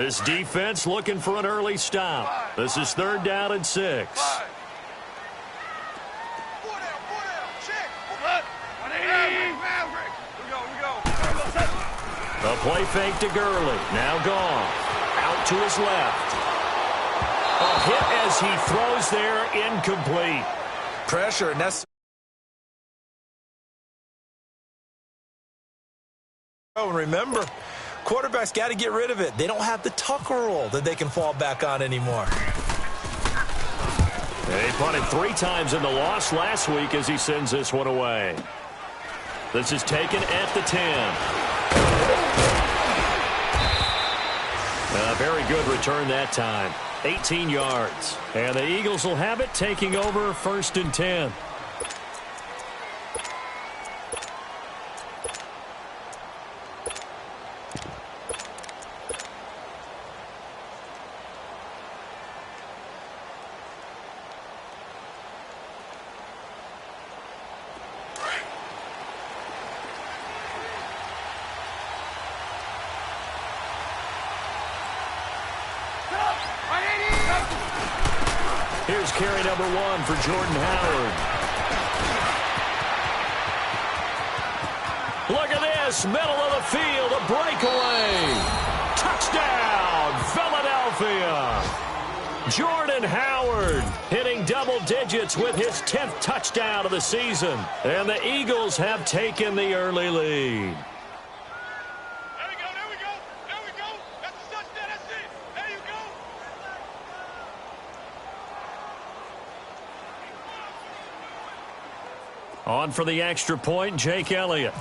This defense looking for an early stop. This is 3rd down and 6. A play fake to Gurley. Now Goff. Out to his left. A hit as he throws there, incomplete. Pressure, and that's... Oh, remember, quarterbacks got to get rid of it. They don't have the Tucker rule that they can fall back on anymore. They punted 3 times in the loss last week as he sends this one away. This is taken at the 10. A very good return that time. 18 yards. And the Eagles will have it, taking over 1st and 10. Here's carry number 1 for Jordan Howard. Look at this, middle of the field, a breakaway. Touchdown, Philadelphia. Jordan Howard hitting double digits with his 10th touchdown of the season. And the Eagles have taken the early lead. On for the extra point, Jake Elliott.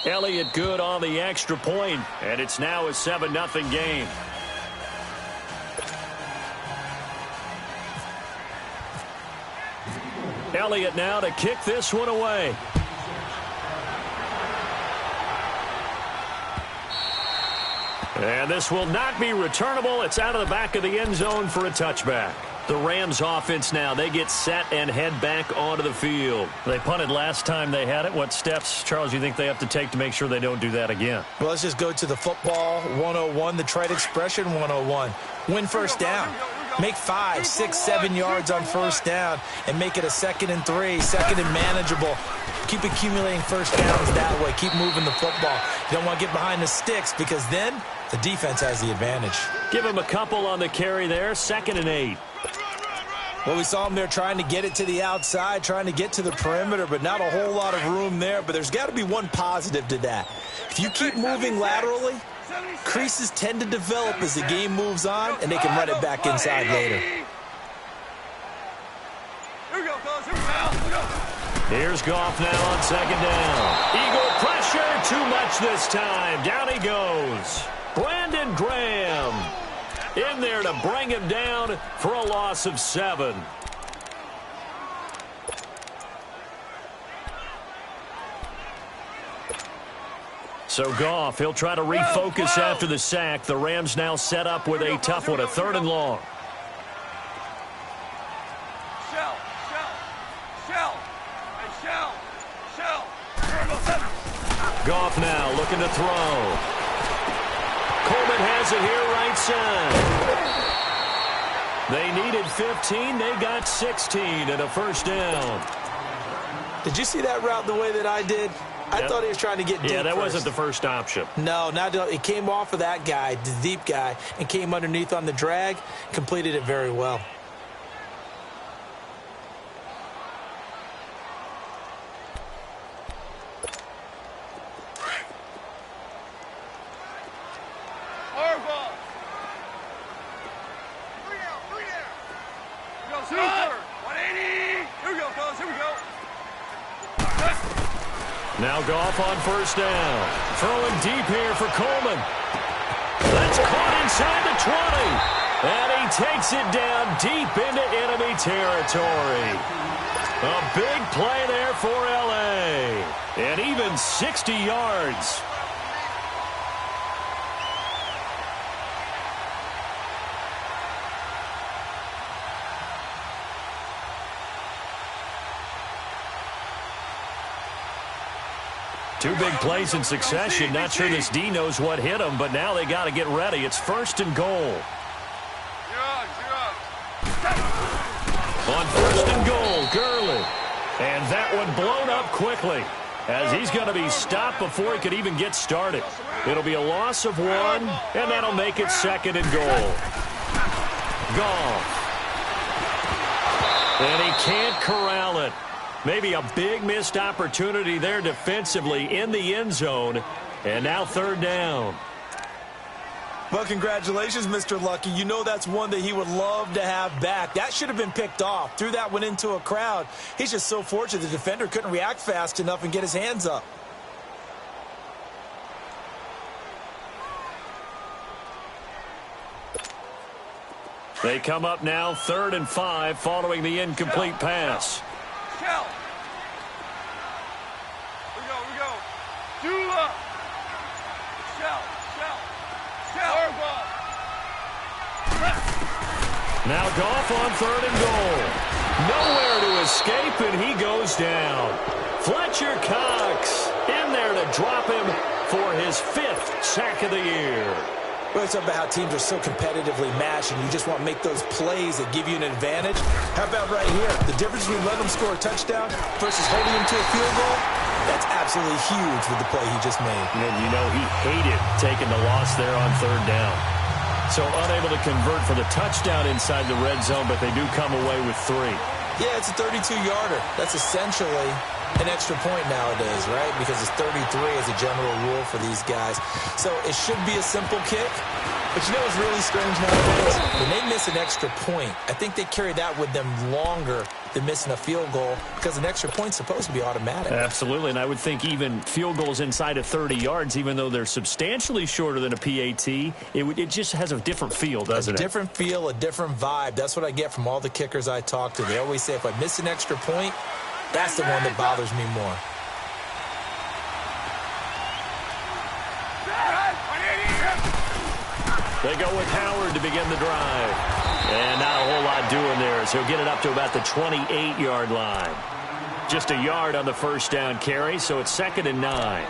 Elliott good on the extra point, and it's now a 7-0 game. Elliott now to kick this one away. And this will not be returnable. It's out of the back of the end zone for a touchback. The Rams offense now, they get set and head back onto the field. They punted last time they had it. What steps, Charles, do you think they have to take to make sure they don't do that again? Well, let's just go to the football 101, the trite expression 101. Win first down. Make 5, 6, 7 yards on first down and make it a 2nd and 3, 2nd and manageable. Keep accumulating first downs that way. Keep moving the football. You don't want to get behind the sticks because then the defense has the advantage. Give him a couple on the carry there, 2nd and 8. Well, we saw him there trying to get it to the outside, trying to get to the perimeter, but not a whole lot of room there. But there's got to be one positive to that. If you keep moving laterally, creases tend to develop as the game moves on, and they can run it back inside later. Here's Goff now on 2nd down. Eagle pressure, too much this time. Down he goes. Brandon Graham in there to bring him down for a loss of 7. So Goff, he'll try to refocus after the sack. The Rams now set up with a tough one, a 3rd and long. Goff now looking to throw. Coleman has it here right side. They needed 15. They got 16 and a 1st down. Did you see that route the way that I did? I thought he was trying to get deep. Yeah, that first. wasn't the first option. No, it came off of that guy, the deep guy, and came underneath on the drag, completed it very well. Now Goff on 1st down. Throwing deep here for Coleman. That's caught inside the 20. And he takes it down deep into enemy territory. A big play there for L.A. And even 60 yards. Two big plays in succession. Not sure this D knows what hit him, but now they got to get ready. It's 1st and goal. On 1st and goal, Gurley. And that one blown up quickly as he's going to be stopped before he could even get started. It'll be a loss of 1, and that'll make it 2nd and goal. Goff. And he can't corral it. Maybe a big missed opportunity there defensively in the end zone. And now 3rd down. Well, congratulations, Mr. Lucky. You know that's one that he would love to have back. That should have been picked off. Threw that one into a crowd. He's just so fortunate the defender couldn't react fast enough and get his hands up. They come up now 3rd and 5 following the incomplete pass. Now Goff on 3rd and goal. Nowhere to escape, and he goes down. Fletcher Cox in there to drop him for his 5th sack of the year. Well, it's about how teams are so competitively matched, and you just want to make those plays that give you an advantage. How about right here? The difference between letting them score a touchdown versus holding them to a field goal, that's absolutely huge with the play he just made. And you know he hated taking the loss there on 3rd down. So unable to convert for the touchdown inside the red zone, but they do come away with 3. Yeah, it's a 32-yarder. That's essentially an extra point nowadays, right? Because it's 33 as a general rule for these guys. So it should be a simple kick. But you know what's really strange nowadays? When they miss an extra point, I think they carry that with them longer than missing a field goal because an extra point's supposed to be automatic. Absolutely, and I would think even field goals inside of 30 yards, even though they're substantially shorter than a PAT, it just has a different feel, doesn't it? A different feel, a different vibe. That's what I get from all the kickers I talk to. They always say if I miss an extra point, that's the one that bothers me more. They go with Howard to begin the drive. And not a whole lot doing there as he'll get it up to about the 28-yard line. Just a yard on the 1st down carry, so it's 2nd and 9.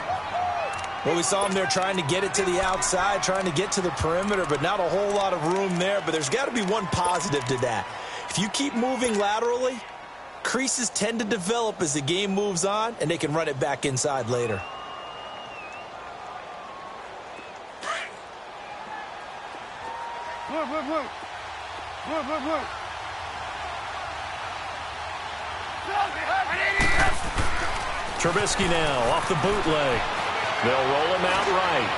Well, we saw him there trying to get it to the outside, trying to get to the perimeter, but not a whole lot of room there. But there's got to be one positive to that. If you keep moving laterally, creases tend to develop as the game moves on, and they can run it back inside later. Trubisky now off the bootleg. They'll roll him out right.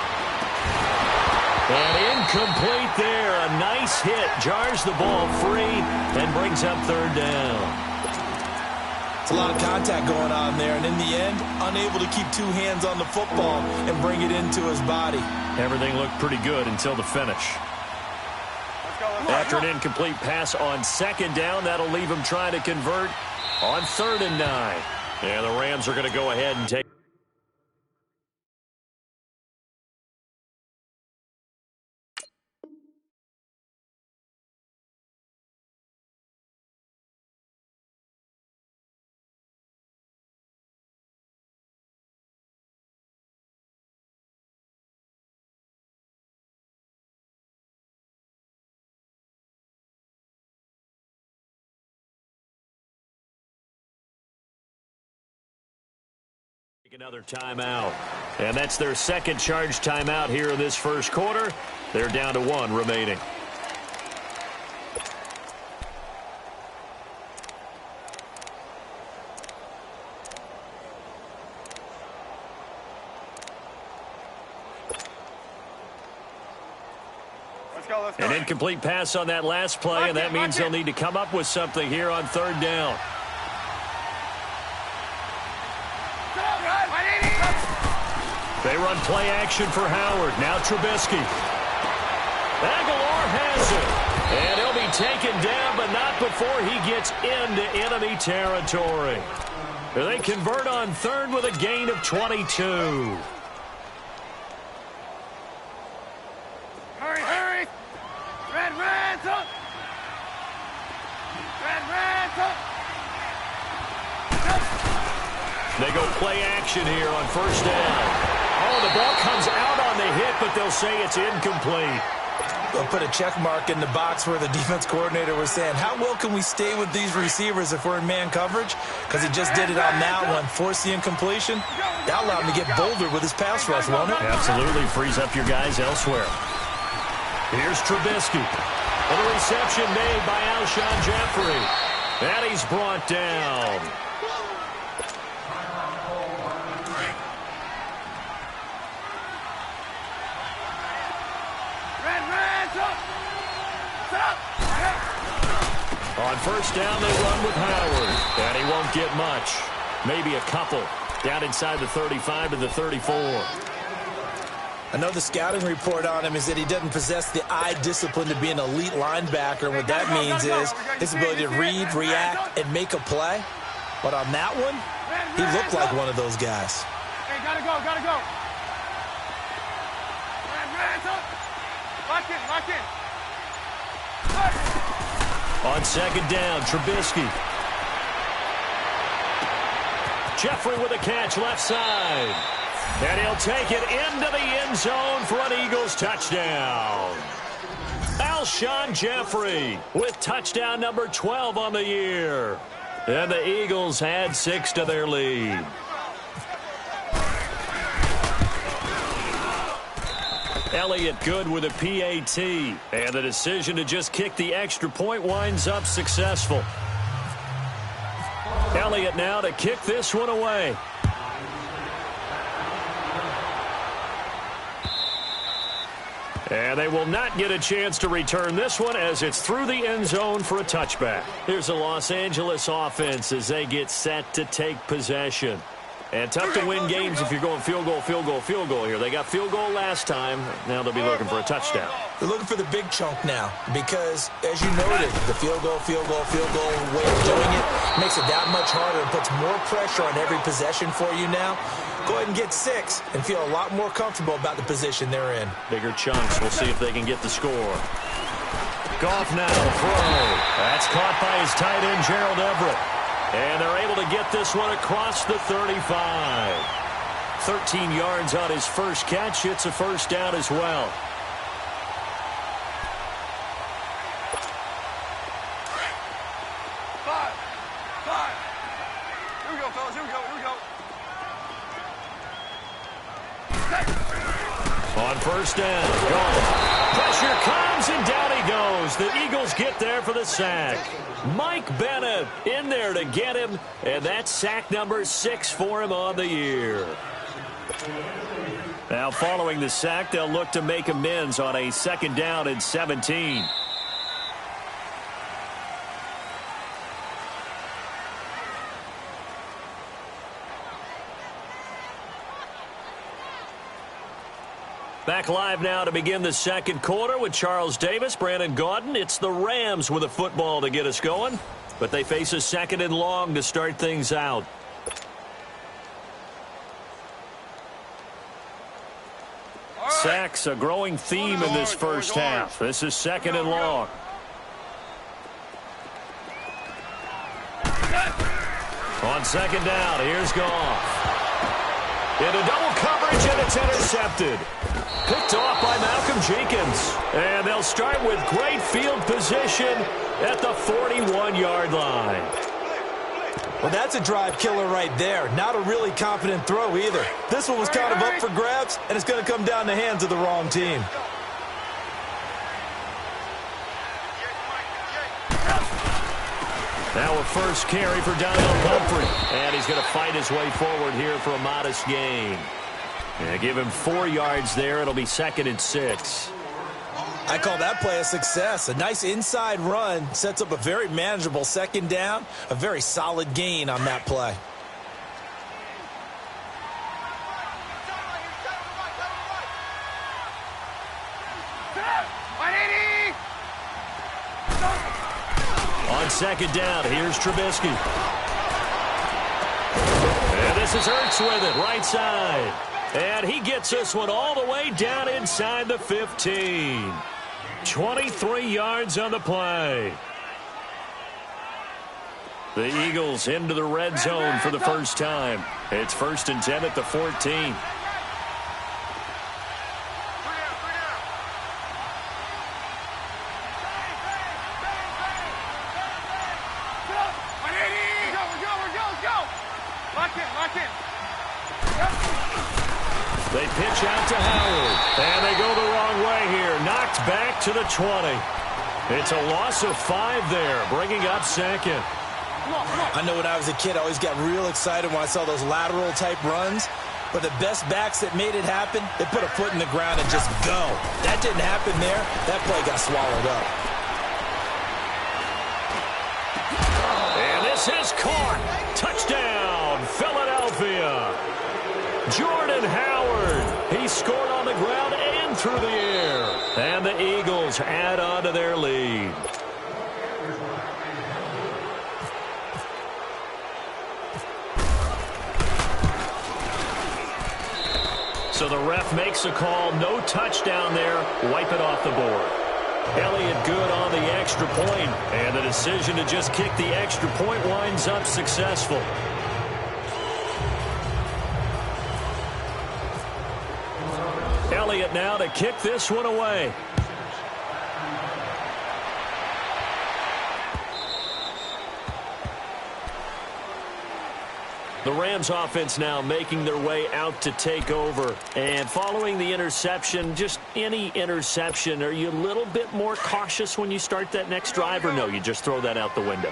And incomplete there. A nice hit. Jars the ball free and brings up 3rd down. It's a lot of contact going on there, and in the end, unable to keep 2 hands on the football and bring it into his body. Everything looked pretty good until the finish. After an incomplete pass on 2nd down, that'll leave him trying to convert on 3rd and 9. And the Rams are going to go ahead and take. Another timeout, and that's their 2nd charge timeout here in this 1st quarter. They're down to 1 remaining. Let's go. An incomplete pass on that last play, and that means they'll need to come up with something here on 3rd down. They run play action for Howard. Now Trubisky. Aguilar has it. And he'll be taken down, but not before he gets into enemy territory. They convert on 3rd with a gain of 22. Hurry. Red up. They go play action here on first down. Oh, the ball comes out on the hit, but they'll say it's incomplete. They'll put a check mark in the box where the defense coordinator was saying, how well can we stay with these receivers if we're in man coverage? Because he just did it on that one, forced the incompletion. That allowed him to get bolder with his pass rush, won't it? Absolutely, frees up your guys elsewhere. Here's Trubisky. And a reception made by Alshon Jeffrey. And he's brought down. On first down, they run with Howard. And he won't get much. Maybe a couple. Down inside the 35 to the 34. I know the scouting report on him is that he doesn't possess the eye discipline to be an elite linebacker. And what that means is his ability to read, react, and make a play. But on that one, he looked like one of those guys. Hey, gotta go, gotta go. Lock in, lock in. On second down, Trubisky. Jeffrey with a catch left side. And he'll take it into the end zone for an Eagles touchdown. Alshon Jeffrey with touchdown number 12 on the year. And the Eagles add 6 to their lead. Elliott good with a PAT. And the decision to just kick the extra point winds up successful. Elliott now to kick this one away. And they will not get a chance to return this one as it's through the end zone for a touchback. Here's the Los Angeles offense as they get set to take possession. And tough to win games if you're going field goal, field goal, field goal here. They got field goal last time. Now they'll be looking for a touchdown. They're looking for the big chunk now because, as you noted, the field goal way of doing it makes it that much harder and puts more pressure on every possession for you now. Go ahead and get 6 and feel a lot more comfortable about the position they're in. Bigger chunks. We'll see if they can get the score. Goff now, throw. That's caught by his tight end, Gerald Everett. And they're able to get this one across the 35. 13 yards on his first catch. It's a first down as well. Five. Here we go, fellas. Here we go. On first down, Goff. Pressure comes, and down he goes. The Eagles get there for the sack. Mike Bennett in there to get him, and that's sack number 6 for him on the year. Now, following the sack, they'll look to make amends on a second down and 17. Back live now to begin the second quarter with Charles Davis, Brandon Gaudin. It's the Rams with a football to get us going, but they face a second and long to start things out. Sacks, a growing theme in this first half. This is second and long. On second down, here's Goff. Into double coverage, and it's intercepted. Picked off by Malcolm Jenkins. And they'll start with great field position at the 41-yard line. Well, that's a drive killer right there. Not a really confident throw either. This one was kind of up for grabs, and it's going to come down the hands of the wrong team. Now a first carry for Daniel Humphrey. And he's going to fight his way forward here for a modest gain. And give him 4 yards there. It'll be second and 6. I call that play a success. A nice inside run sets up a very manageable second down. A very solid gain on that play. On second down, here's Trubisky. And this is Ertz with it, right side. And he gets this one all the way down inside the 15. 23 yards on the play. The Eagles into the red zone for the first time. It's 1st and 10 at the 14. They pitch out to Howard, and they go the wrong way here. Knocked back to the 20. It's a loss of 5 there, bringing up second. I know when I was a kid, I always got real excited when I saw those lateral-type runs. But the best backs that made it happen, they put a foot in the ground and just go. That didn't happen there. That play got swallowed up. And this is caught. Touchdown, Philadelphia. Jordan Howard. He scored on the ground and through the air. And the Eagles add on to their lead. So the ref makes a call. No touchdown there. Wipe it off the board. Elliott good on the extra point. And the decision to just kick the extra point winds up successful. Elliott now to kick this one away. The Rams offense now making their way out to take over. And following the interception, just any interception, are you a little bit more cautious when you start that next drive, or no, you just throw that out the window?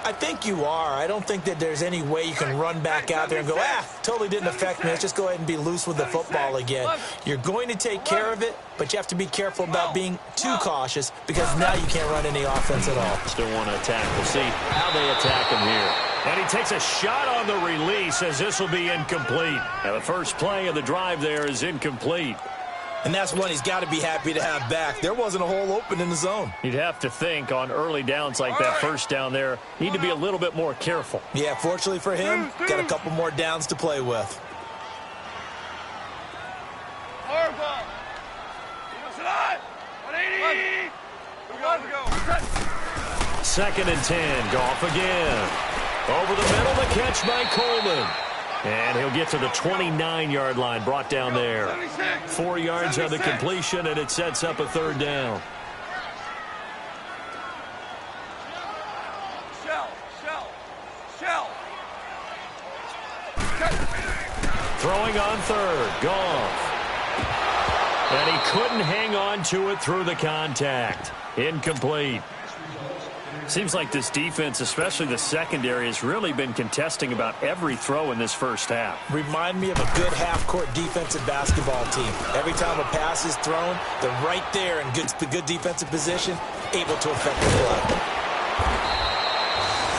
I think you are. I don't think that there's any way you can run back out there and go, totally didn't affect me. Let's just go ahead and be loose with the football again. You're going to take care of it, but you have to be careful about being too cautious because now you can't run any offense at all. Still want to attack. We'll see how they attack him here. And he takes a shot on the release as this will be incomplete. And the first play of the drive there is incomplete. And that's one he's got to be happy to have back. There wasn't a hole open in the zone. You'd have to think on early downs like that first down there, need to be a little bit more careful. Yeah, fortunately for him, got a couple more downs to play with. Second and 10, Goff again. Over the middle, the catch by Coleman. And he'll get to the 29-yard line, brought down there. 4 yards on the completion, and it sets up a third down. Throwing on third, Goff. And he couldn't hang on to it through the contact. Incomplete. Seems like this defense, especially the secondary, has really been contesting about every throw in this first half. Remind me of a good half-court defensive basketball team. Every time a pass is thrown, they're right there in good defensive position, able to affect the play.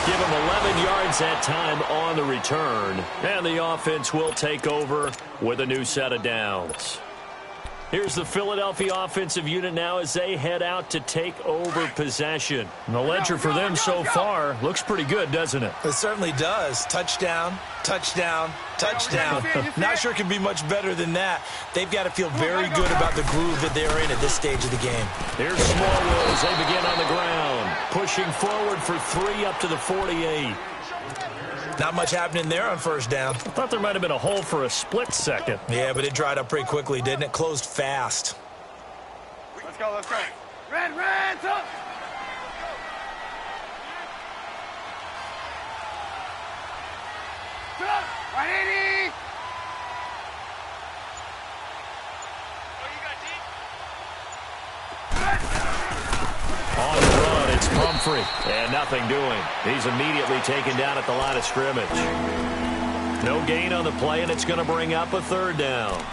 Give him 11 yards that time on the return. And the offense will take over with a new set of downs. Here's the Philadelphia offensive unit now as they head out to take over possession. And the ledger for them so far looks pretty good, doesn't it? It certainly does. Touchdown, touchdown, touchdown. Not sure it can be much better than that. They've got to feel very good about the groove that they're in at this stage of the game. Here's Smallwood as they begin on the ground. Pushing forward for 3 up to the 48. Not much happening there on first down. I thought there might have been a hole for a split second. Yeah, but it dried up pretty quickly, didn't it? Closed fast. Let's go, let's go. Red, up! Right, 80! On the run, it's Pumphrey. And nothing doing. He's immediately taken down at the line of scrimmage. No gain on the play, and it's going to bring up a third down.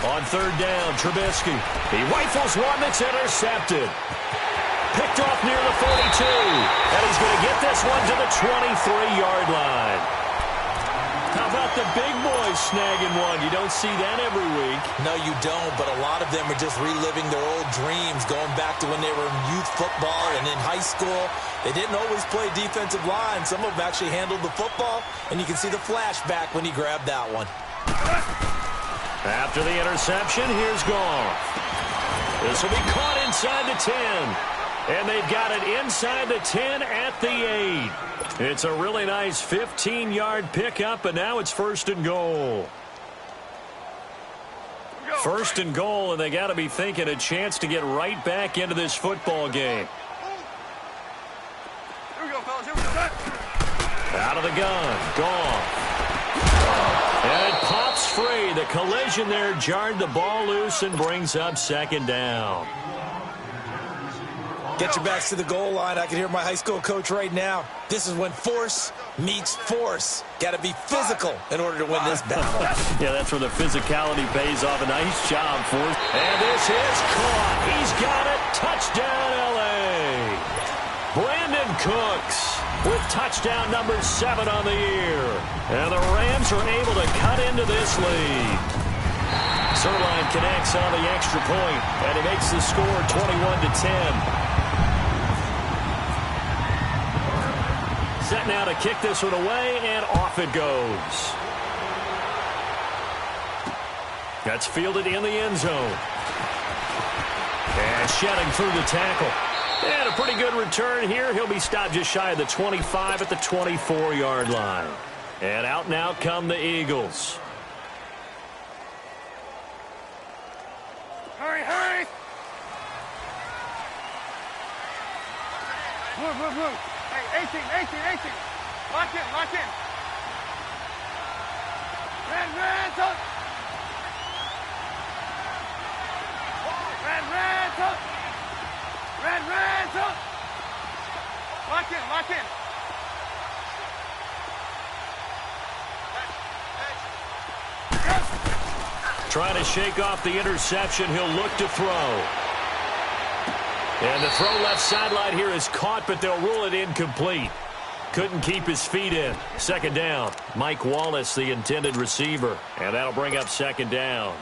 On third down, Trubisky. He rifles one that's intercepted. Picked off near the 42. And he's going to get this one to the 23-yard line. How about the big boys snagging one? You don't see that every week. No, you don't, but a lot of them are just reliving their old dreams, going back to when they were in youth football and in high school. They didn't always play defensive line. Some of them actually handled the football, and you can see the flashback when he grabbed that one. After the interception, here's Goff. This will be caught inside the 10. And they've got it inside the 10 at the 8. It's a really nice 15-yard pickup, and now it's first and goal. First and goal, and they got to be thinking a chance to get right back into this football game. Out of the gun, Goff. And it pops free. The collision there jarred the ball loose and brings up second down. Get your backs to the goal line. I can hear my high school coach right now. This is when force meets force. Got to be physical in order to win this battle. Yeah, that's where the physicality pays off. A nice job, Force. And this is caught. He's got it. Touchdown, L.A. Brandon Cooks with touchdown number 7 on the year. And the Rams are able to cut into this lead. Zerline connects on the extra point, and he makes the score 21-10. Set now to kick this one away, and off it goes. That's fielded in the end zone. And shedding through the tackle. And a pretty good return here. He'll be stopped just shy of the 25 at the 24-yard line. And out and out come the Eagles. Hurry, hurry! Move, move, move. Hey, 18. Lock in. Red, tuck. Red, tuck. Red, tuck. Lock in. Trying to shake off the interception. He'll look to throw. And the throw left sideline here is caught, but they'll rule it incomplete. Couldn't keep his feet in. Second down. Mike Wallace, the intended receiver. And that'll bring up second down.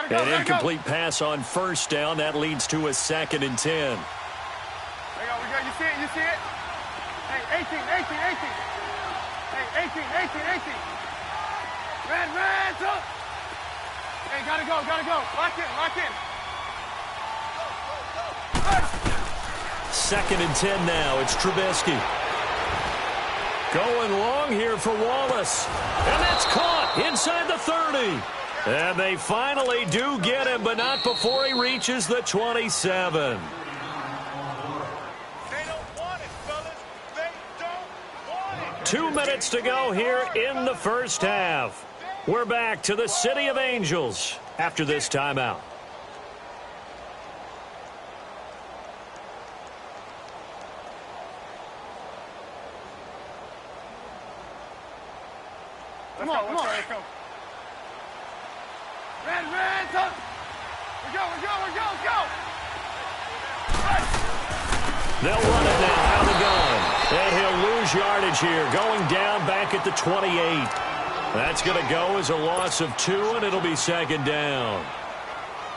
An incomplete pass on first down. That leads to a 2nd and 10. There we go. You see it? Hey, 18. Hey, 18. Red, tuck. Hey, gotta go. Lock in. 2nd and 10 now. It's Trubisky. Going long here for Wallace. And that's caught inside the 30. And they finally do get him, but not before he reaches the 27. They don't want it, fellas. They don't want it. 2 minutes to go here in the first half. We're back to the City of Angels after this timeout. Come on. Let's go. Red, tuck. We go. They'll run it now out of the gun. And he'll lose yardage here, going down back at the 28. That's going to go as a loss of 2, and it'll be second down.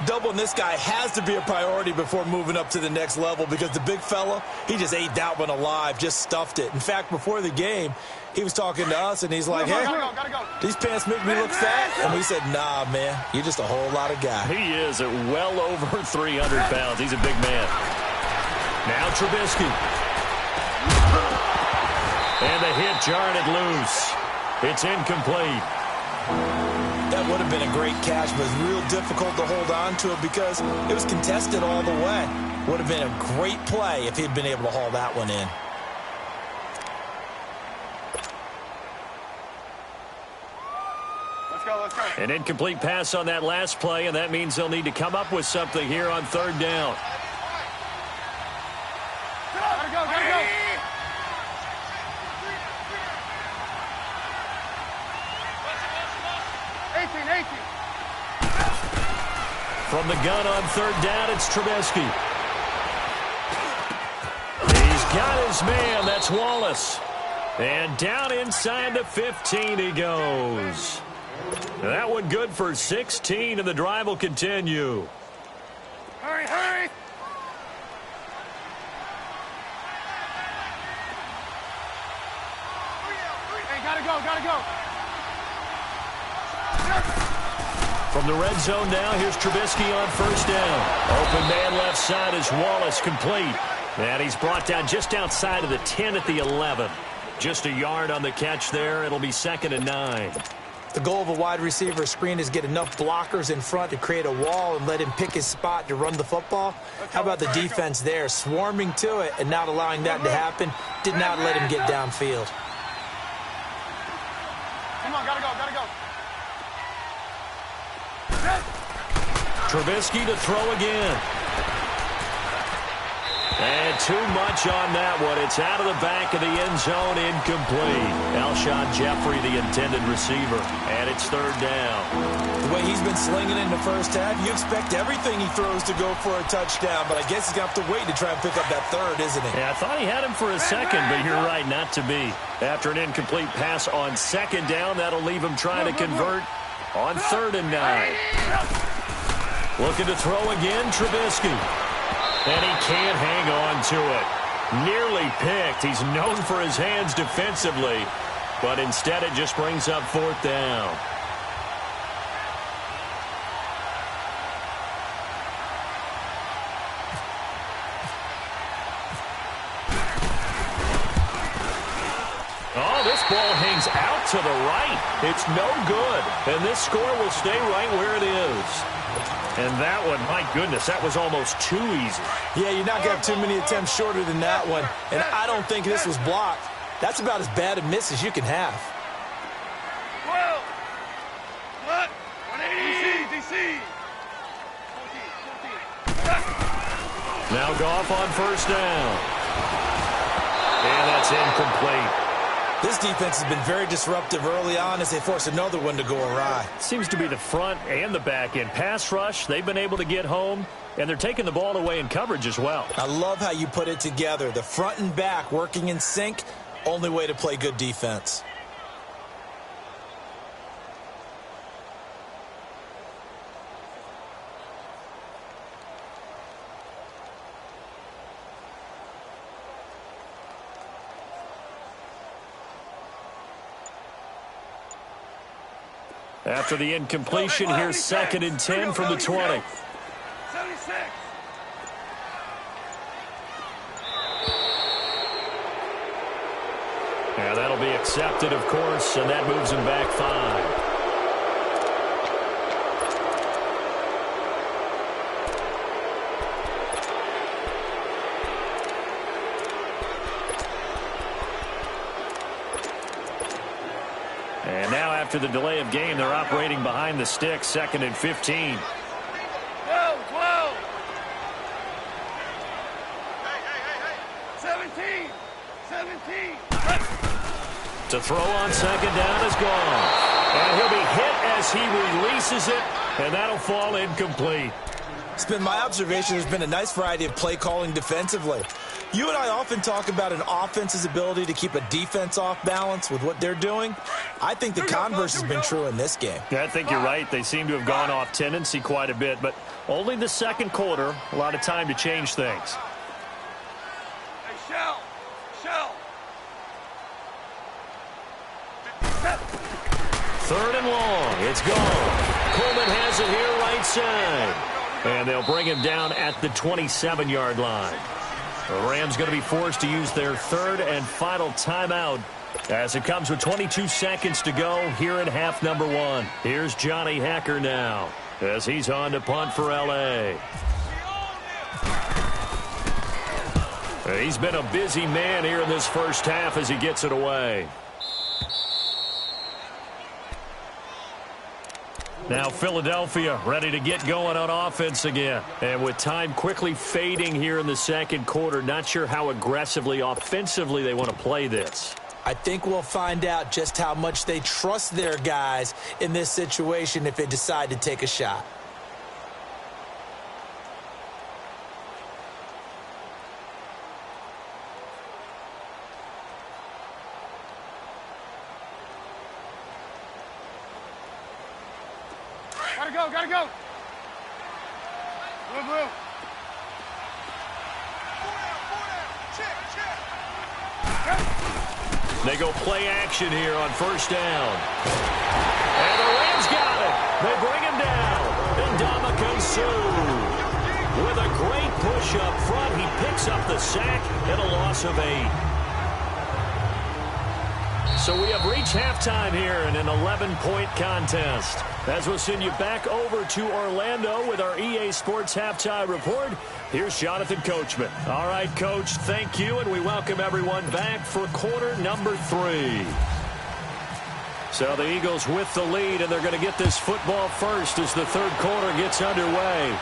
Doubling this guy has to be a priority before moving up to the next level because the big fella, he just ate that one alive, just stuffed it. In fact, before the game, he was talking to us, and he's like, hey, gotta go. These pants make me look fat. And we said, nah, man, you're just a whole lot of guy. He is at well over 300 pounds. He's a big man. Now Trubisky. And the hit jarred it loose. It's incomplete. That would have been a great catch, but it's real difficult to hold on to it because it was contested all the way. Would have been a great play if he'd been able to haul that one in. Let's go. An incomplete pass on that last play, and that means they'll need to come up with something here on third down. Gotta go. 18. From the gun on third down, it's Trubisky. He's got his man. That's Wallace. And down inside the 15 he goes. That one good for 16, and the drive will continue. Hurry! Hey, gotta go! From the red zone now, here's Trubisky on first down. Open man left side is Wallace, complete. And he's brought down just outside of the 10 at the 11. Just a yard on the catch there. It'll be 2nd and 9. The goal of a wide receiver screen is get enough blockers in front to create a wall and let him pick his spot to run the football. How about the defense there, swarming to it and not allowing that to happen? Did not let him get downfield. Come on, gotta go. Trubisky to throw again. And too much on that one. It's out of the back of the end zone, incomplete. Alshon Jeffrey, the intended receiver, and it's 3rd down. The way he's been slinging in the first half, you expect everything he throws to go for a touchdown, but I guess he's going to have to wait to try and pick up that 3rd, isn't he? Yeah, I thought he had him for a second, but you're right, not to be. After an incomplete pass on 2nd down, that'll leave him trying to convert on 3rd and 9. Looking to throw again, Trubisky. And he can't hang on to it. Nearly picked. He's known for his hands defensively, but instead it just brings up 4th down. Oh, this ball hangs out to the right. It's no good. And this score will stay right where it is. And that one, my goodness, that was almost too easy. Yeah, you're not going to have too many attempts shorter than that one. And I don't think this was blocked. That's about as bad a miss as you can have. 12. What? 180. DC. 14. Now Goff on first down. And that's incomplete. This defense has been very disruptive early on as they force another one to go awry. Seems to be the front and the back end. Pass rush, they've been able to get home, and they're taking the ball away in coverage as well. I love how you put it together. The front and back working in sync, only way to play good defense. After the incompletion, here's 2nd and 10 from the 20. 76. Yeah, that'll be accepted, of course, and that moves him back 5. And now after the delay of game, they're operating behind the sticks, 2nd and 15. 12. Hey. 17. To throw on 2nd down is gone. And he'll be hit as he releases it, and that'll fall incomplete. It's been my observation there's been a nice variety of play calling defensively. You and I often talk about an offense's ability to keep a defense off balance with what they're doing. I think the converse has been true in this game. Yeah, I think you're right. They seem to have gone off tendency quite a bit, but only the 2nd quarter, a lot of time to change things. Hey, Shell. 3rd and long. It's gone. Coleman has it here right side. And they'll bring him down at the 27-yard line. The Rams going to be forced to use their 3rd and final timeout as it comes with 22 seconds to go here in half number 1. Here's Johnny Hacker now as he's on to punt for L.A. He's been a busy man here in this first half as he gets it away. Now Philadelphia ready to get going on offense again. And with time quickly fading here in the 2nd quarter, not sure how aggressively, offensively they want to play this. I think we'll find out just how much they trust their guys in this situation if they decide to take a shot. Gotta go, gotta go. Blue, blue. They go play action here on first down. And the Rams got it. They bring him down. And Ndamukong Suh with a great push up front. He picks up the sack and a loss of 8. So we have reached halftime here in an 11-point contest. As we'll send you back over to Orlando with our EA Sports Halftime Report, here's Jonathan Coachman. All right, Coach, thank you, and we welcome everyone back for quarter number 3. So the Eagles with the lead, and they're going to get this football first as the third quarter gets underway.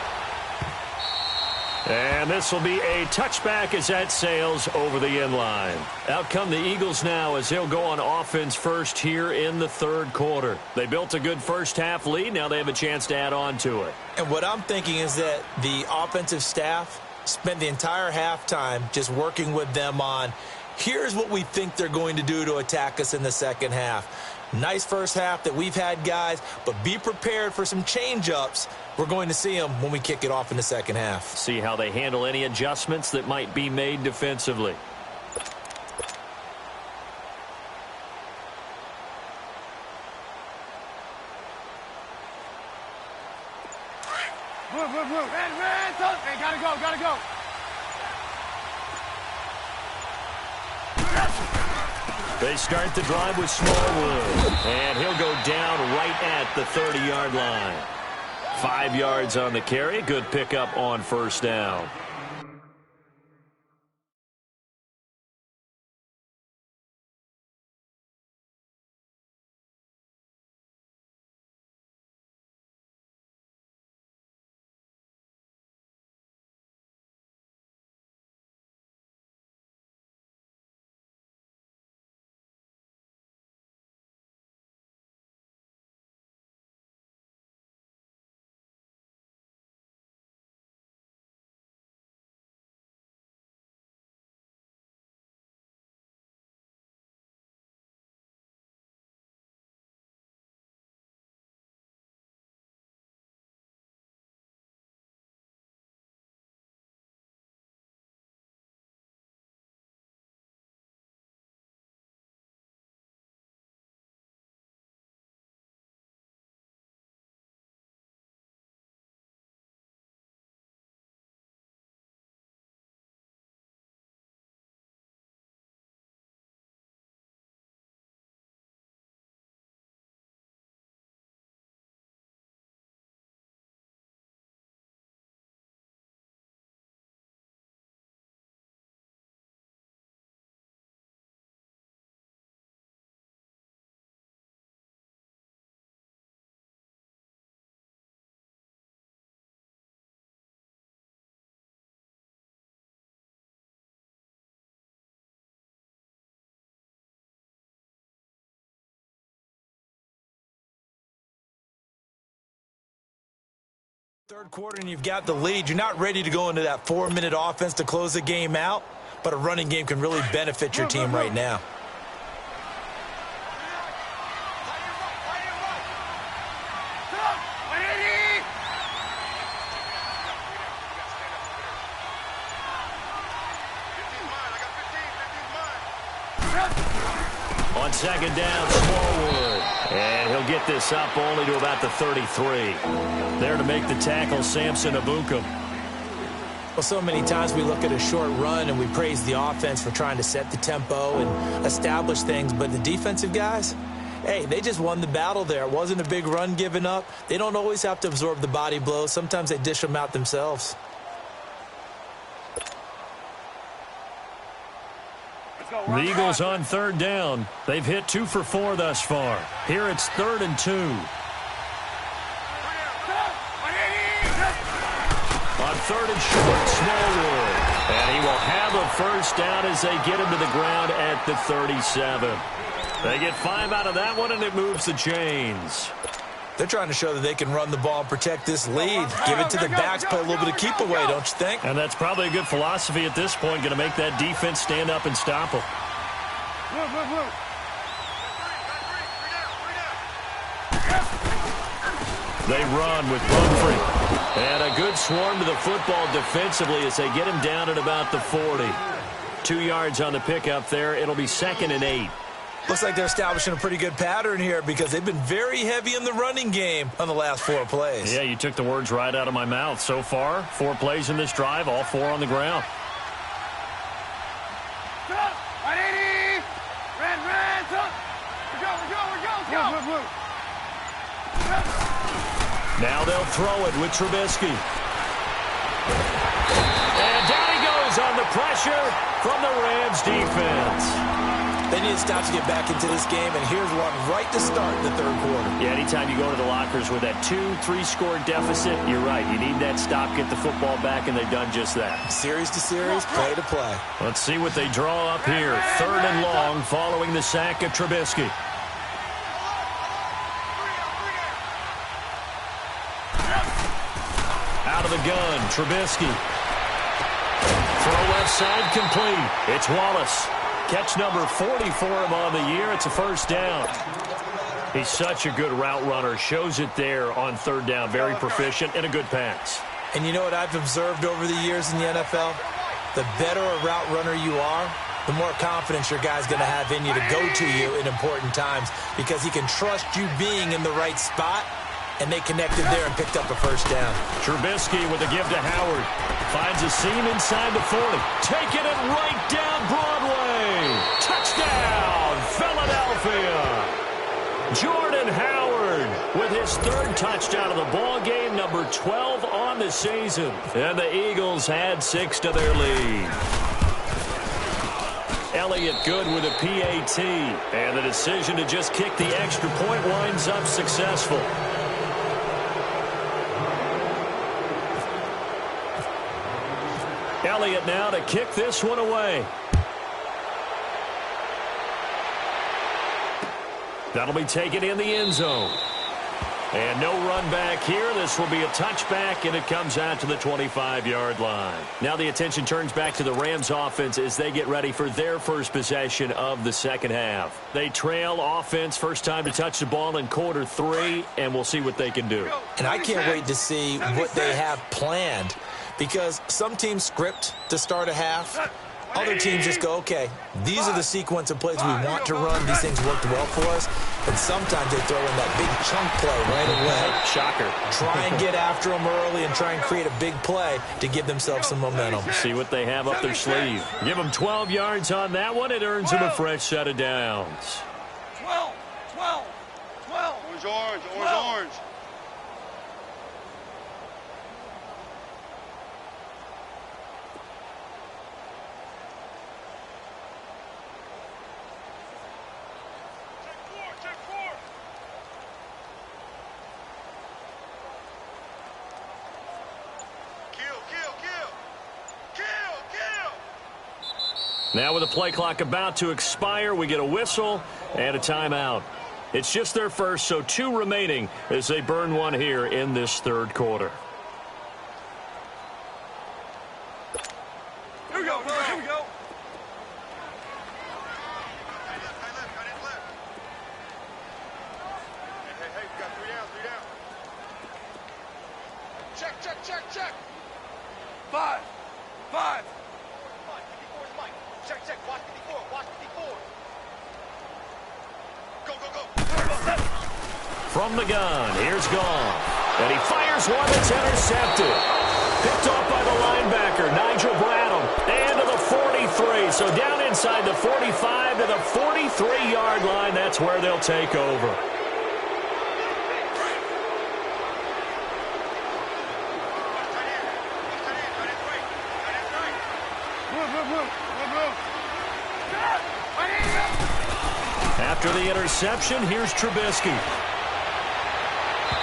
And this will be a touchback as that sails over the end line. Out come the Eagles now as they'll go on offense first here in the third quarter. They built a good first half lead. Now they have a chance to add on to it. And what I'm thinking is that the offensive staff spent the entire halftime just working with them on, here's what we think they're going to do to attack us in the second half. Nice first half that we've had, guys, but be prepared for some change-ups. We're going to see them when we kick it off in the second half. See how they handle any adjustments that might be made defensively. Blue, blue, blue. Red, hey, gotta go, gotta go. They start the drive with Smallwood, and he'll go down right at the 30-yard line. 5 yards on the carry. Good pickup on first down. Third quarter and you've got the lead. You're not ready to go into that 4-minute offense to close the game out, but a running game can really benefit your team right now. On second down, Smallwood. And he'll get this up only to about the 33. There to make the tackle, Samson Ebukam. Well, so many times we look at a short run and we praise the offense for trying to set the tempo and establish things, but the defensive guys, hey, they just won the battle there. It wasn't a big run given up. They don't always have to absorb the body blows. Sometimes they dish them out themselves. The Eagles on third down. They've hit 2 for 4 thus far. Here it's 3rd and 2. On 3rd and short, Smallwood. And he will They'll have a first down as they get him to the ground at the 37. They get 5 out of that one, and it moves the chains. They're trying to show that they can run the ball and protect this lead. Give it to the backs, play a little bit of keep away, don't you think? And that's probably a good philosophy at this point, going to make that defense stand up and stop them. They run with Pumphrey. And a good swarm to the football defensively as they get him down at about the 40. 2 yards on the pickup there. It'll be 2nd and 8. Looks like they're establishing a pretty good pattern here because they've been very heavy in the running game on the last 4 plays. Yeah, you took the words right out of my mouth. So far, 4 plays in this drive, all 4 on the ground. Now they'll throw it with Trubisky. And down he goes on the pressure from the Rams defense. They need to stop to get back into this game, and here's one right to start the 3rd quarter. Yeah, anytime you go to the lockers with that 2-3 score deficit, you're right. You need that stop, get the football back, and they've done just that. Series to series, play to play. Let's see what they draw up here. 3rd and long following the sack of Trubisky. Out of the gun, Trubisky. Throw left side complete. It's Wallace. Catch number 40 for him on the year. It's a first down. He's such a good route runner. Shows it there on 3rd down. Very proficient and a good pass. And you know what I've observed over the years in the NFL? The better a route runner you are, the more confidence your guy's going to have in you to go to you in important times because he can trust you being in the right spot, and they connected there and picked up a first down. Trubisky with a give to Howard. Finds a seam inside the 40. Taking it right down Broadway. Touchdown, Philadelphia. Jordan Howard with his 3rd touchdown of the ball game, number 12 on the season. And the Eagles add 6 to their lead. Elliott good with a PAT. And the decision to just kick the extra point winds up successful. Elliott now to kick this one away. That'll be taken in the end zone. And no run back here. This will be a touchback, and it comes out to the 25-yard line. Now the attention turns back to the Rams offense as they get ready for their first possession of the 2nd half. They trail offense, first time to touch the ball in quarter 3, and we'll see what they can do. And I can't wait to see what they have planned because some teams script to start a half. Other teams just go, okay, these are the sequence of plays we want to run. These things worked well for us. And sometimes they throw in that big chunk play right away. Shocker. Try and get after them early and try and create a big play to give themselves some momentum. See what they have up their sleeve. Give them 12 yards on that one. It earns them a fresh set of downs. 12. Orange. Now with the play clock about to expire, we get a whistle and a timeout. It's just their first, so 2 remaining as they burn one here in this 3rd quarter. Here we go. Hey, we got 3 down. Check. 5. Check. Watch 54. Go. From the gun, here's Goff. And he fires one that's intercepted. Picked off by the linebacker, Nigel Bradham. And to the 43. So down inside the 45 to the 43-yard line. That's where they'll take over. After the interception, here's Trubisky.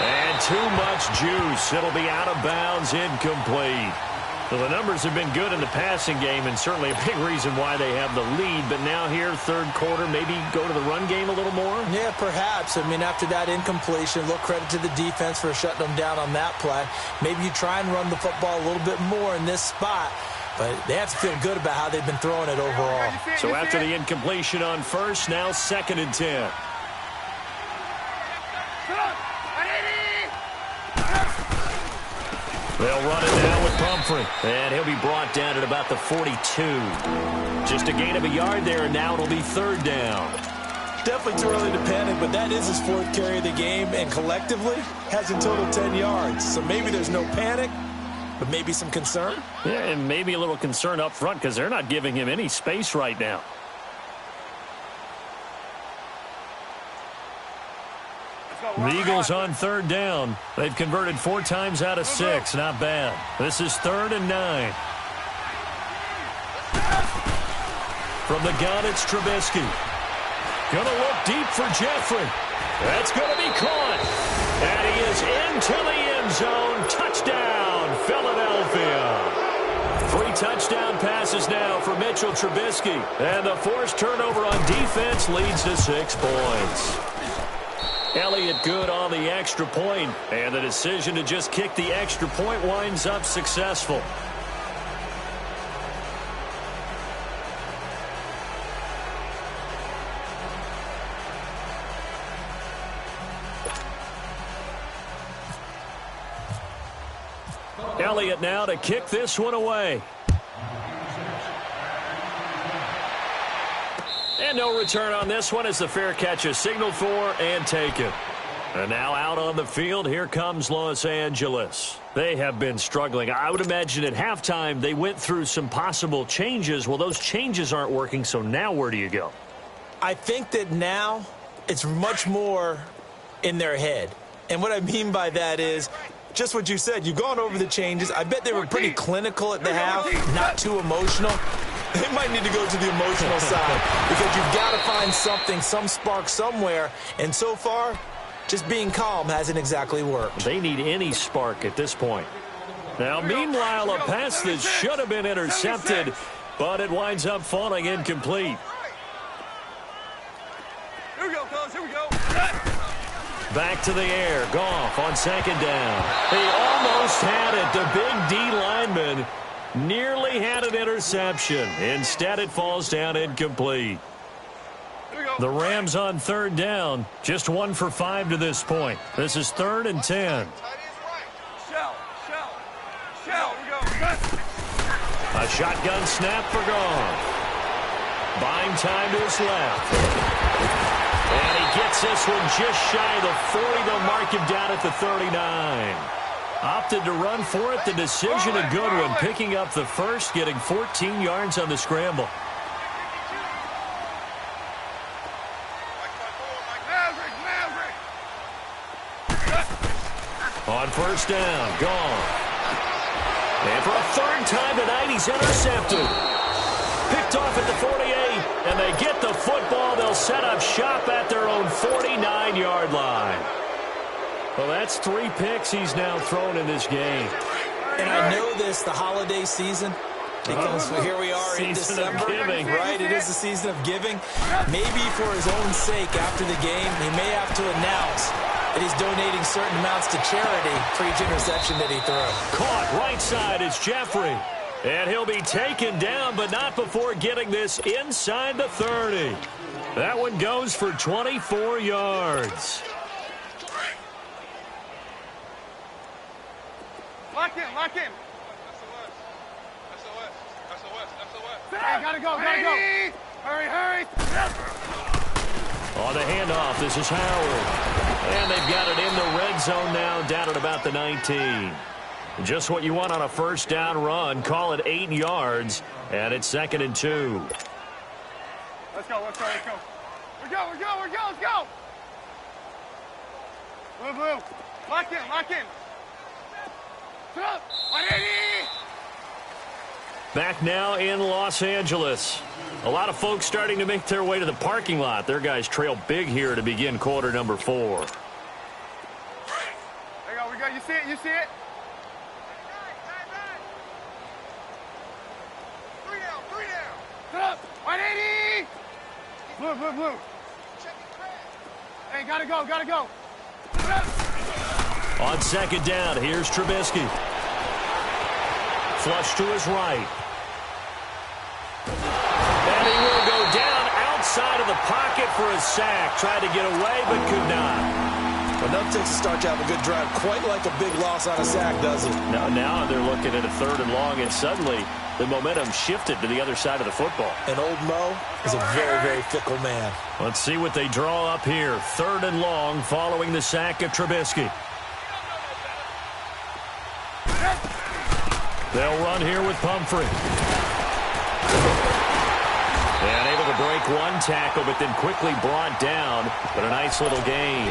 And too much juice. It'll be out of bounds, incomplete. Well, the numbers have been good in the passing game and certainly a big reason why they have the lead. But now here, third quarter, maybe go to the run game a little more? Yeah, perhaps. I mean, after that incompletion, a little credit to the defense for shutting them down on that play. Maybe you try and run the football a little bit more in this spot. But they have to feel good about how they've been throwing it overall. So after the incompletion on first, now 2nd and 10. They'll run it now with Pumphrey. And he'll be brought down at about the 42. Just a gain of a yard there, and now it'll be 3rd down. Definitely too early to panic, but that is his 4th carry of the game, and collectively has in total 10 yards. So maybe there's no panic, but maybe some concern. Yeah, and maybe a little concern up front because they're not giving him any space right now. The Eagles on 3rd down. They've converted 4 times out of 6. Not bad. This is 3rd and 9. From the gun, it's Trubisky. Going to look deep for Jeffrey. That's going to be caught. And he is into the end zone. Touchdown, Philadelphia. 3 touchdown passes now for Mitchell Trubisky. And the forced turnover on defense leads to 6 points. Elliott good on the extra point, and the decision to just kick the extra point winds up successful. Elliott now to kick this one away. And no return on this one as the fair catch is signaled for and taken. And now out on the field, here comes Los Angeles. They have been struggling. I would imagine at halftime they went through some possible changes. Well, those changes aren't working, so now where do you go? I think that now it's much more in their head. And what I mean by that is just what you said. You've gone over the changes. I bet they were pretty clinical at the half, not too emotional. They might need to go to the emotional side because you've got to find something, some spark somewhere. And so far, just being calm hasn't exactly worked. They need any spark at this point. Now, meanwhile, a pass that should have been intercepted, but it winds up falling incomplete. Here we go, fellas. Here we go. Back to the air. Goff on 2nd down. He almost had it. The big D lineman nearly had an interception. Instead, it falls down incomplete. The Rams on 3rd down. Just 1 for 5 to this point. This is 3rd and 10. Shell. A shotgun snap for Goff. Buying time to his left. And he gets this one just shy of the 40. They'll mark him down at the 39. Opted to run for it. The decision a good one. Picking up the first, getting 14 yards on the scramble. On 1st down, gone. And for a 3rd time tonight, he's intercepted. Picked off at the 48, and they get the football. They'll set up shop at their own 49-yard line. Well, that's 3 picks he's now thrown in this game. And I know this, the holiday season, because here we are in December, right? It is the season of giving. Maybe for his own sake after the game, he may have to announce that he's donating certain amounts to charity for each interception that he threw. Caught right side, it's Jeffrey. And he'll be taken down, but not before getting this inside the 30. That one goes for 24 yards. Lock in. Hey, gotta go. Hurry. On the handoff, this is Howard. And they've got it in the red zone now, down at about the 19. Just what you want on a 1st down run. Call it 8 yards, and it's 2nd and 2. Let's go. Let's go. Blue. Lock in. Back now in Los Angeles. A lot of folks starting to make their way to the parking lot. Their guys trail big here to begin quarter number 4. There we go. You see it? 180! Blue, blue, blue. Hey, gotta go, gotta go. On second down, here's Trubisky. Flush to his right. And he will go down outside of the pocket for a sack. Tried to get away, but could not. Enough takes to start to have a good drive, quite like a big loss on a sack, does it? Now they're looking at a 3rd and long, and suddenly the momentum shifted to the other side of the football. And old Mo is a very, very fickle man. Let's see what they draw up here. 3rd and long following the sack of Trubisky. They'll run here with Pumphrey. And able to break one tackle, but then quickly brought down. But a nice little gain.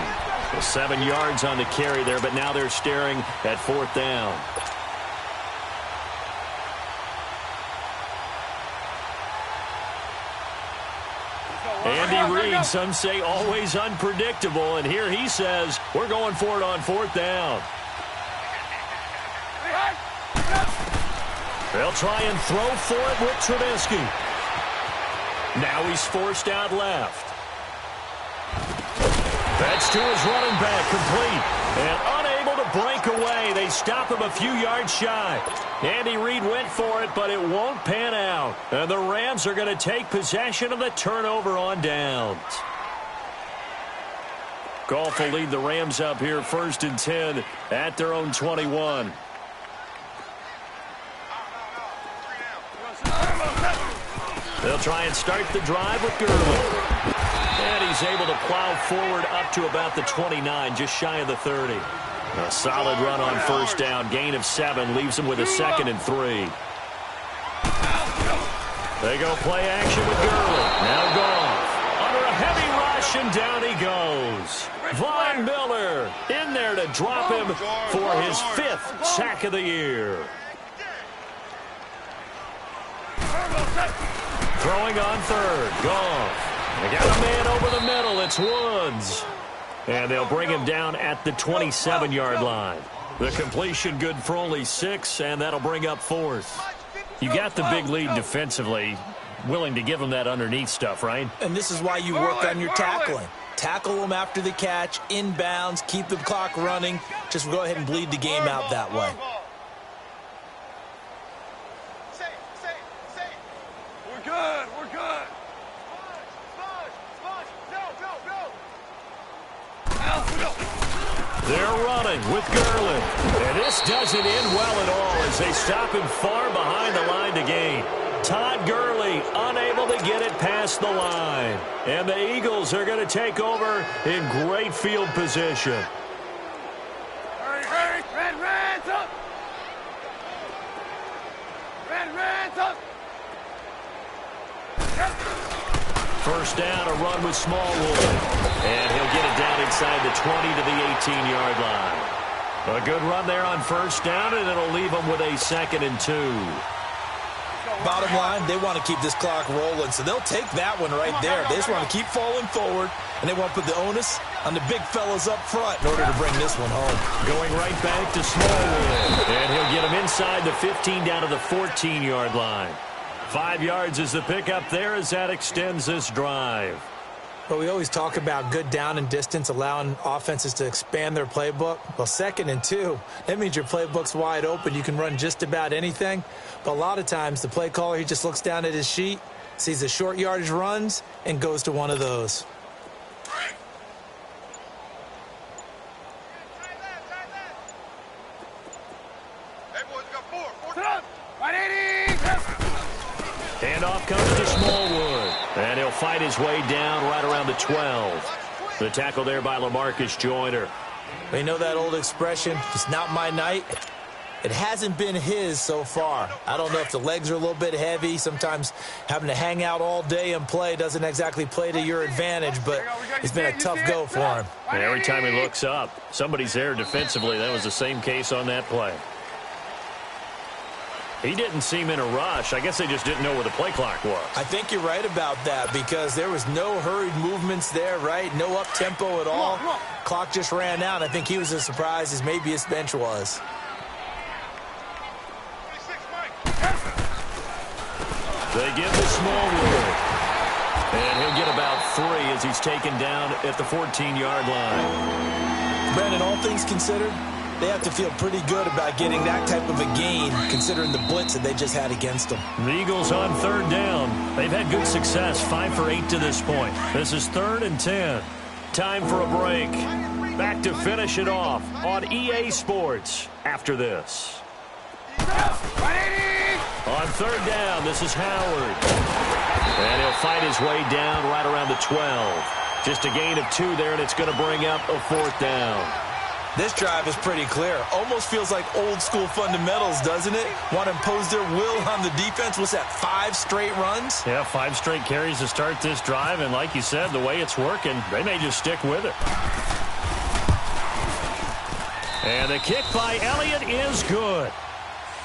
7 yards on the carry there, but now they're staring at 4th down. Andy Reid, some say always unpredictable, and here he says, we're going for it on 4th down. They'll try and throw for it with Trubisky. Now he's forced out left. That's to his running back, complete. And unable to break away. They stop him a few yards shy. Andy Reid went for it, but it won't pan out. And the Rams are going to take possession of the turnover on downs. Goff will lead the Rams up here 1st and 10 at their own 21. They'll try and start the drive with Gurley. And he's able to plow forward up to about the 29, just shy of the 30. A solid run on 1st down. Gain of 7 leaves him with a 2nd and 3. They go play action with Gurley. Now Goff under a heavy rush, and down he goes. Von Miller in there to drop him for his 5th sack of the year. Throwing on 3rd. Goff. They got a man over the middle. It's Woods. And they'll bring him down at the 27-yard line. The completion good for only 6, and that'll bring up 4th. You got the big lead defensively. Willing to give them that underneath stuff, right? And this is why you work on your tackling. Tackle them after the catch, inbounds, keep the clock running. Just go ahead and bleed the game out that way. We're good, we're good. They're running with Gurley. And this doesn't end well at all as they stop him far behind the line to gain. Todd Gurley unable to get it past the line. And the Eagles are going to take over in great field position. Hurry, hurry. Red's up. Red's up. 1st down, a run with Smallwood. And he'll get it down inside the 20 to the 18-yard line. A good run there on 1st down, and it'll leave them with a 2nd and 2. Bottom line, they want to keep this clock rolling, so they'll take that one right there. They just want to keep falling forward, and they want to put the onus on the big fellas up front in order to bring this one home. Going right back to Smallwood. And he'll get him inside the 15 down to the 14-yard line. 5 yards is the pickup there as that extends this drive. But we always talk about good down and distance, allowing offenses to expand their playbook. Well, 2nd and 2, that means your playbook's wide open. You can run just about anything. But a lot of times, the play caller, he just looks down at his sheet, sees the short yardage runs, and goes to one of those. Hey, boys, we got 4. 180. Handoff comes to Smallwood. And he'll fight his way down right around the 12. The tackle there by LaMarcus Joyner. You know that old expression, it's not my night. It hasn't been his so far. I don't know if the legs are a little bit heavy. Sometimes having to hang out all day and play doesn't exactly play to your advantage, but it's been a tough go for him. And every time he looks up, somebody's there defensively. That was the same case on that play. He didn't seem in a rush. I guess they just didn't know where the play clock was. I think you're right about that because there was no hurried movements there, right? No up-tempo at all. Clock just ran out. I think he was as surprised as maybe his bench was. They give to Smallwood. 3 as he's taken down at the 14-yard line. Brandon, all things considered, they have to feel pretty good about getting that type of a gain, considering the blitz that they just had against them. The Eagles on 3rd down. They've had good success, 5 for 8 to this point. This is 3rd and 10. Time for a break. Back to finish it off on EA Sports after this. On 3rd down, this is Howard. And he'll fight his way down right around the 12. Just a gain of 2 there, and it's going to bring up a 4th down. This drive is pretty clear. Almost feels like old-school fundamentals, doesn't it? Want to impose their will on the defense. What's that, 5 straight runs? Yeah, 5 straight carries to start this drive, and like you said, the way it's working, they may just stick with it. And the kick by Elliott is good.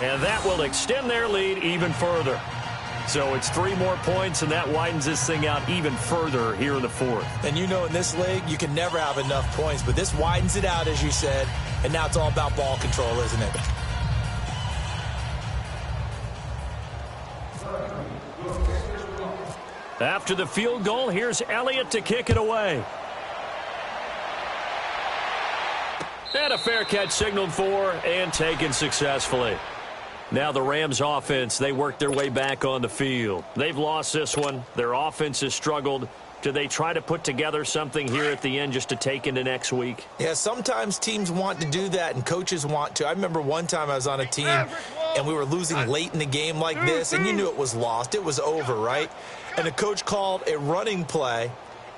And that will extend their lead even further. So it's 3 more points, and that widens this thing out even further here in the 4th. And you know in this league, you can never have enough points, but this widens it out, as you said, and now it's all about ball control, isn't it? After the field goal, here's Elliott to kick it away. And a fair catch signaled for and taken successfully. Now the Rams offense, they work their way back on the field. They've lost this one. Their offense has struggled. Do they try to put together something here at the end just to take into next week? Yeah, sometimes teams want to do that and coaches want to. I remember one time I was on a team and we were losing late in the game like this, and you knew it was lost. It was over, right? And the coach called a running play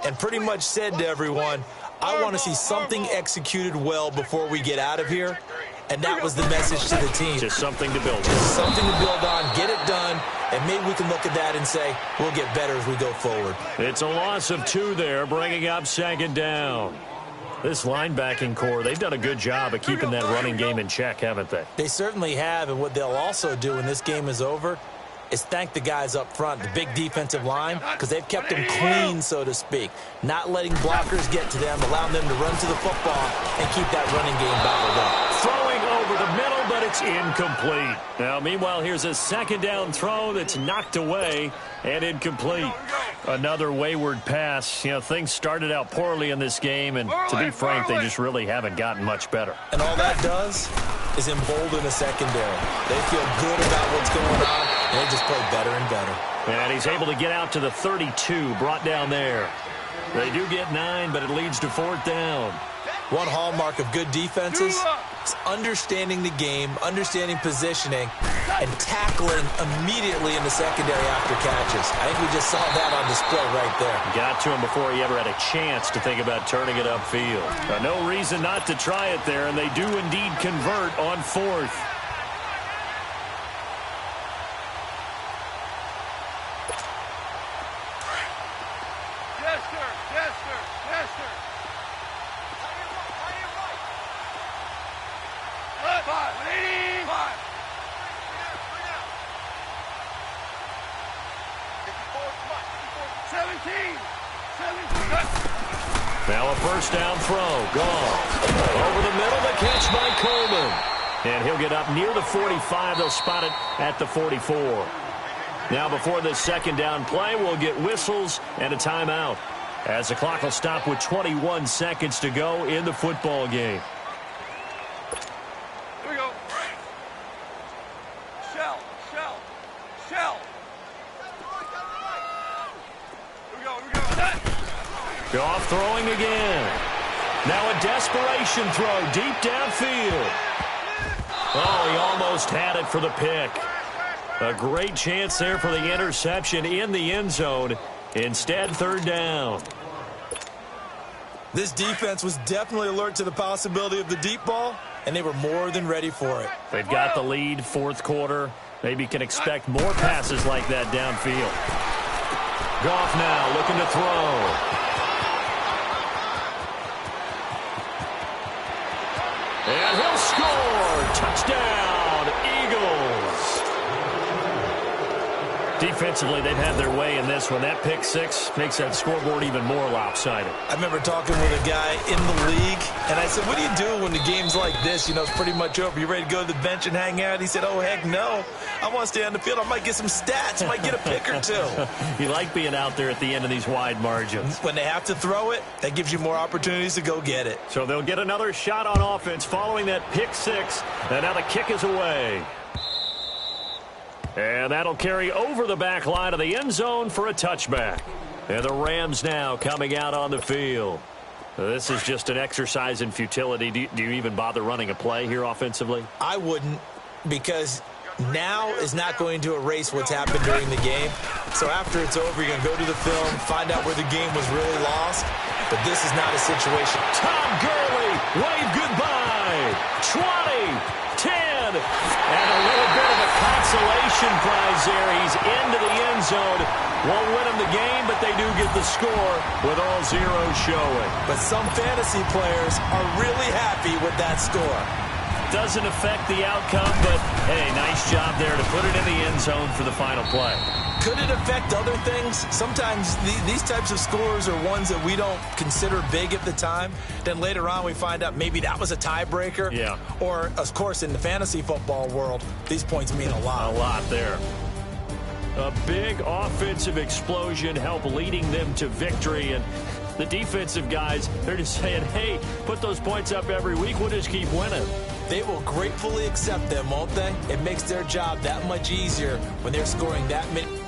and pretty much said to everyone, I want to see something executed well before we get out of here. And that was the message to the team. Just something to build on. Just something to build on, get it done, and maybe we can look at that and say, we'll get better as we go forward. It's a loss of 2 there, bringing up 2nd down. This linebacking core, they've done a good job of keeping that running game in check, haven't they? They certainly have, and what they'll also do when this game is over is thank the guys up front, the big defensive line, because they've kept them clean, so to speak. Not letting blockers get to them, allowing them to run to the football and keep that running game bottled up. Throwing over the middle, but it's incomplete. Now, meanwhile, here's a 2nd down throw that's knocked away and incomplete. Another wayward pass. You know, things started out poorly in this game, and to be frank, they just really haven't gotten much better. And all that does is embolden a secondary. They feel good about what's going on, and they just play better and better. And he's able to get out to the 32, brought down there. They do get 9, but it leads to 4th down. One hallmark of good defenses is understanding the game, understanding positioning, and tackling immediately in the secondary after catches. I think we just saw that on display right there. Got to him before he ever had a chance to think about turning it upfield. No reason not to try it there, and they do indeed convert on 4th. Yes, sir. Yes, sir. Yes, sir. 5. 17. Now a 1st down throw. Gone. Over the middle, the catch by Coleman. And he'll get up near the 45. They'll spot it at the 44. Now before this 2nd down play, we'll get whistles and a timeout, as the clock will stop with 21 seconds to go in the football game. Here we go. Shell. Here we go. Goff throwing again. Now a desperation throw deep downfield. Oh, he almost had it for the pick. A great chance there for the interception in the end zone. Instead, 3rd down. This defense was definitely alert to the possibility of the deep ball, and they were more than ready for it. They've got the lead, 4th quarter. Maybe can expect more passes like that downfield. Goff now looking to throw. And he'll score. Touchdown, Eagles. Defensively, they've had their way in this one. That pick six makes that scoreboard even more lopsided. I remember talking with a guy in the league, and I said, what do you do when the game's like this? You know, it's pretty much over. You ready to go to the bench and hang out? He said, oh, heck no. I want to stay on the field. I might get some stats. I might get a pick or two. You like being out there at the end of these wide margins. When they have to throw it, that gives you more opportunities to go get it. So they'll get another shot on offense following that pick six. And now the kick is away. And that'll carry over the back line of the end zone for a touchback. And the Rams now coming out on the field. This is just an exercise in futility. Do you even bother running a play here offensively? I wouldn't, because now is not going to erase what's happened during the game. So after it's over, you're going to go to the film, find out where the game was really lost. But this is not a situation. Tom Gurley, wave goodbye. 20, 10, and a little bit of a consolation prize there. He's into the end zone. Won't win them the game, but they do get the score with all zeros showing. But some fantasy players are really happy with that score. Doesn't affect the outcome, but, hey, nice job there to put it in the end zone for the final play. Could it affect other things? Sometimes these types of scores are ones that we don't consider big at the time. Then later on we find out maybe that was a tiebreaker. Yeah. Or, of course, in the fantasy football world, these points mean a lot. A lot there. A big offensive explosion helped leading them to victory. And the defensive guys, they're just saying, hey, put those points up every week. We'll just keep winning. They will gratefully accept them, won't they? It makes their job that much easier when they're scoring that many.